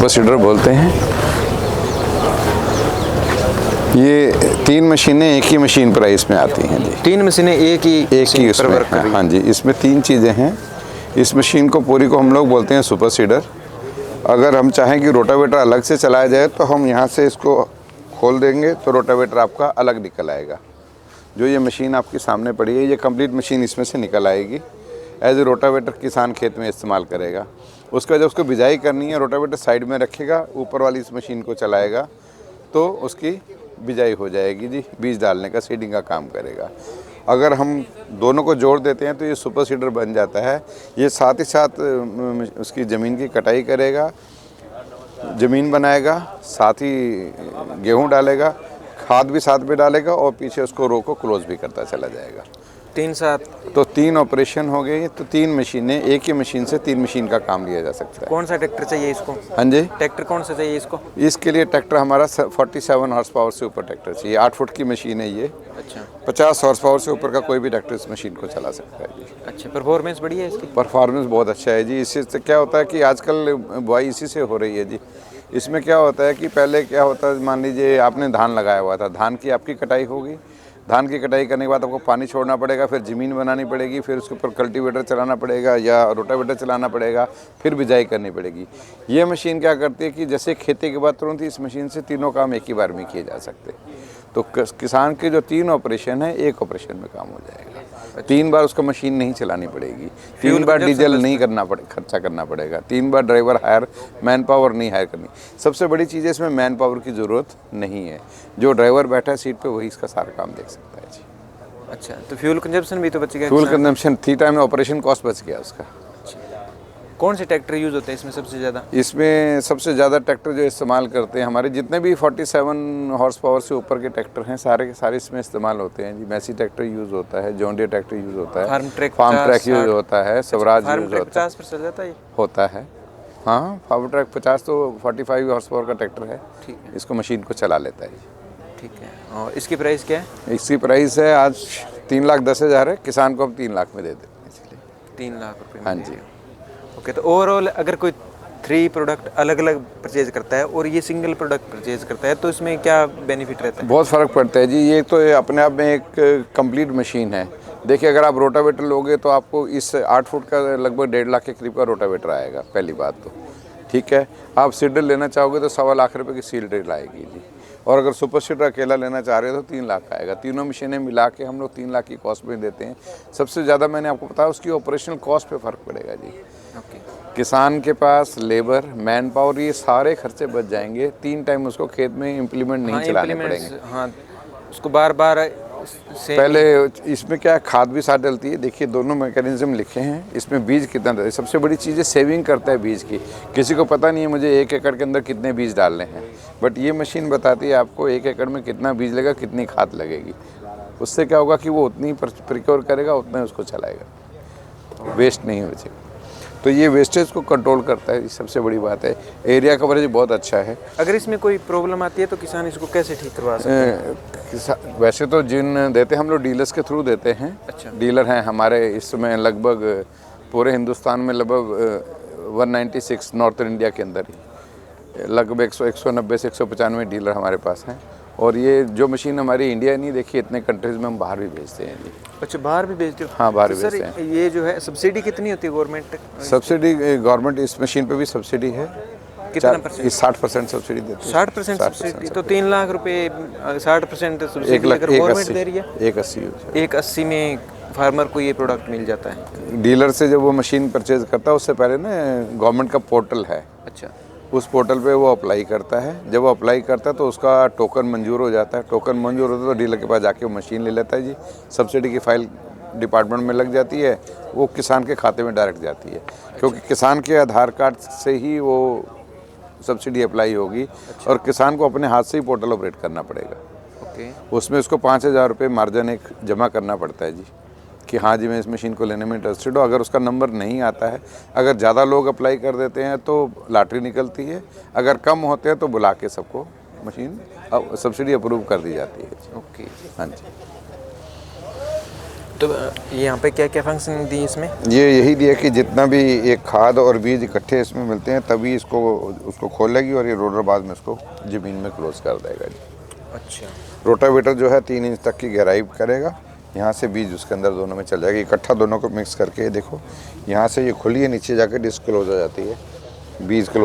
Super seeder बोलते हैं। ये 3 मशीनें एक ही मशीन प्राइस में आती हैं जी। 3 मशीनें एक ही उसमें वर्क कर रही हैं। हाँ जी, इसमें 3 चीज़ें हैं। इस मशीन को पूरी को हम लोग बोलते हैं सुपर सीडर। अगर हम चाहें कि रोटावेटर अलग से चलाया जाए तो हम यहाँ से इसको खोल देंगे तो रोटावेटर आपका अलग निकल आएगा। जो ये मशीन आपके सामने पड़ी है, ये कंप्लीट मशीन इसमें से निकल आएगी। एज ए रोटावेटर किसान खेत में इस्तेमाल करेगा। उसका जब उसको बिजाई करनी है, रोटावेटर साइड में रखेगा, ऊपर वाली इस मशीन को चलाएगा तो उसकी बिजाई हो जाएगी जी। बीज डालने का, सीडिंग का काम करेगा। अगर हम दोनों को जोड़ देते हैं तो ये सुपर सीडर बन जाता है। ये साथ ही साथ उसकी ज़मीन की कटाई करेगा, ज़मीन बनाएगा, साथ ही गेहूं डालेगा, खाद भी साथ में डालेगा और पीछे उसको रो को क्लोज भी करता चला जाएगा। 3 साथ तो 3 ऑपरेशन हो गए। तो 3 मशीनें, एक ही मशीन से 3 मशीन का काम लिया जा सकता है। कौन सा ट्रैक्टर चाहिए इसको? हाँ जी, ट्रैक्टर कौन सा चाहिए इसको? इसके लिए ट्रैक्टर हमारा 47 हॉर्स पावर से ऊपर ट्रैक्टर चाहिए। 8 फुट की मशीन है ये। अच्छा 50 हॉर्स पावर से ऊपर का कोई भी ट्रैक्टर इस मशीन को चला सकता है जी। अच्छा, परफॉर्मेंस बढ़िया है इसकी? परफॉर्मेंस बहुत अच्छा है जी। इससे क्या होता है कि आजकल बुआई इसी से हो रही है जी। इसमें क्या होता है कि पहले क्या होता है, मान लीजिए आपने धान लगाया हुआ था, धान की आपकी कटाई होगी। धान की कटाई करने के बाद आपको पानी छोड़ना पड़ेगा, फिर ज़मीन बनानी पड़ेगी, फिर उसके ऊपर कल्टीवेटर चलाना पड़ेगा या रोटावेटर चलाना पड़ेगा, फिर बिजाई करनी पड़ेगी। ये मशीन क्या करती है कि जैसे खेती के बाद तुरंत इस मशीन से तीनों काम एक ही बार में किए जा सकते हैं। तो किसान के जो 3 ऑपरेशन है, एक ऑपरेशन में काम हो जाएगा। 3 बार उसको मशीन नहीं चलानी पड़ेगी, 3 बार डीजल नहीं खर्चा करना पड़ेगा, 3 बार ड्राइवर हायर, मैन पावर नहीं हायर करनी। सबसे बड़ी चीज़ है इसमें मैन पावर की ज़रूरत नहीं है। जो ड्राइवर बैठा है सीट पे वही इसका सारा काम देख सकता है जी। अच्छा, तो फ्यूल कंजप्शन भी तो बच गया? फ्यूल कंजम्पशन थी टाइम में, ऑपरेशन कॉस्ट बच गया उसका। कौन से ट्रैक्टर यूज़ होते हैं इसमें सबसे ज़्यादा? इसमें सबसे ज़्यादा ट्रैक्टर जो इस्तेमाल करते हैं, हमारे जितने भी 47 हॉर्स पावर से ऊपर के ट्रैक्टर हैं, सारे के सारे इसमें इस्तेमाल होते हैं जी। मैसी ट्रैक्टर यूज़ होता है, जॉन डीयर ट्रैक्टर यूज़ होता है, फार्म ट्रैक यूज़ होता है, स्वराज यूज़ होता है। 50 पर चल जाता है? होता है हाँ, फार्म ट्रैक 50 तो 45 हॉर्स पावर का ट्रैक्टर है। ठीक है, इसको मशीन को चला लेता है। ठीक है। और इसकी प्राइस क्या है? इसकी प्राइस है आज 3,10,000 है। किसान को हम 3 लाख में दे देते हैं इसलिए। 3 लाख रुपए में? हाँ जी। ओके, तो ओवरऑल अगर कोई 3 प्रोडक्ट अलग अलग परचेज करता है और ये सिंगल प्रोडक्ट परचेज करता है तो इसमें क्या बेनिफिट रहता है? बहुत फ़र्क पड़ता है जी। ये तो अपने आप में एक कंप्लीट मशीन है। देखिए, अगर आप रोटावेटर लोगे तो आपको इस 8 फुट का लगभग 1.5 लाख के करीब का रोटावेटर आएगा, पहली बात तो। ठीक है, आप सीडर लेना चाहोगे तो 1.25 लाख रुपए की सीडर आएगी जी। और अगर सुपर सीडर अकेला लेना चाह रहे हो तो 3 लाख आएगा। तीनों मशीनें मिला के हम लोग 3 लाख की कॉस्ट में देते हैं। सबसे ज़्यादा मैंने आपको बताया उसकी ऑपरेशनल कॉस्ट पे फ़र्क पड़ेगा जी। ओके, किसान के पास लेबर, मैन पावर, ये सारे खर्चे बच जाएंगे। 3 टाइम उसको खेत में इम्प्लीमेंट नहीं चलाने पड़ेंगे। हाँ, उसको बार बार पहले इसमें क्या है, खाद भी साथ डलती है। देखिए, दोनों मैकेनिज्म लिखे हैं। इसमें बीज कितना डलता है, सबसे बड़ी चीज़ है सेविंग करता है बीज की। किसी को पता नहीं है मुझे 1 एकड़ के अंदर कितने बीज डालने हैं, बट ये मशीन बताती है आपको 1 एकड़ में कितना बीज लगेगा, कितनी खाद लगेगी। उससे क्या होगा कि वो उतनी प्रिक्योर करेगा, उतना ही उसको चलाएगा, वेस्ट नहीं बचेगा। तो ये वेस्टेज को कंट्रोल करता है, सबसे बड़ी बात है। एरिया कवरेज बहुत अच्छा है। अगर इसमें कोई प्रॉब्लम आती है तो किसान इसको कैसे ठीक करवा सकते हैं? वैसे तो जिन देते हैं हम लोग डीलर्स के थ्रू देते हैं। अच्छा, डीलर हैं हमारे इस समय लगभग पूरे हिंदुस्तान में लगभग 196 नॉर्थन इंडिया के अंदर ही लगभग 190 से 195 डीलर हमारे पास हैं। और ये जो मशीन हमारी इंडिया नहीं, देखिए इतने कंट्रीज़ में हम बाहर भी भेजते हैं जी। अच्छा, बाहर भी भेजते हो? हाँ, बाहर तो भी सर भेजते हैं। ये जो है सब्सिडी कितनी होती है गवर्नमेंट? सब्सिडी गवर्नमेंट इस मशीन पे भी सब्सिडी है। कितना परसेंट? 60% सब्सिडी देती है। 60% सब्सिडी? तो 3 लाख रुपए 60% सब्सिडी अगर गवर्नमेंट दे रही है? 1,80 में फार्मर को ये प्रोडक्ट मिल जाता है। डीलर से जब वो मशीन परचेज करता है उससे पहले ना गवर्नमेंट का पोर्टल है। अच्छा, उस पोर्टल पे वो अप्लाई करता है। जब वो अप्लाई करता है तो उसका टोकन मंजूर हो जाता है। टोकन मंजूर होता है तो डीलर के पास जाके वो मशीन ले लेता है जी। सब्सिडी की फाइल डिपार्टमेंट में लग जाती है, वो किसान के खाते में डायरेक्ट जाती है। क्योंकि किसान के आधार कार्ड से ही वो सब्सिडी अप्लाई होगी। और किसान को अपने हाथ से ही पोर्टल ऑपरेट करना पड़ेगा। ओके, उसमें उसको 5,000 रुपये मार्जिन एक जमा करना पड़ता है जी, कि हाँ जी मैं इस मशीन को लेने में इंटरेस्टेड हूँ। अगर उसका नंबर नहीं आता है, अगर ज़्यादा लोग अप्लाई कर देते हैं तो लॉटरी निकलती है, अगर कम होते हैं तो बुला के सबको मशीन सब्सिडी अप्रूव कर दी जाती है। ओके, हाँ जी। तो यहाँ पे क्या क्या फंक्शन दी इसमें? ये यही दिया कि जितना भी ये खाद और बीज इकट्ठे इसमें मिलते हैं तभी उसको खोलेगी और ये रोटर बाद में इसको ज़मीन में क्लोज कर देगा जी। अच्छा। रोटावेटर जो है 3 इंच तक की गहराई करेगा, यहाँ से बीज उसके अंदर दोनों में चल जाएगा। इकट्ठा दोनों को मिक्स करके देखो, यहाँ से ये खुली है, नीचे जाकर डिस्क्लोज हो जाती है, बीज क्लोज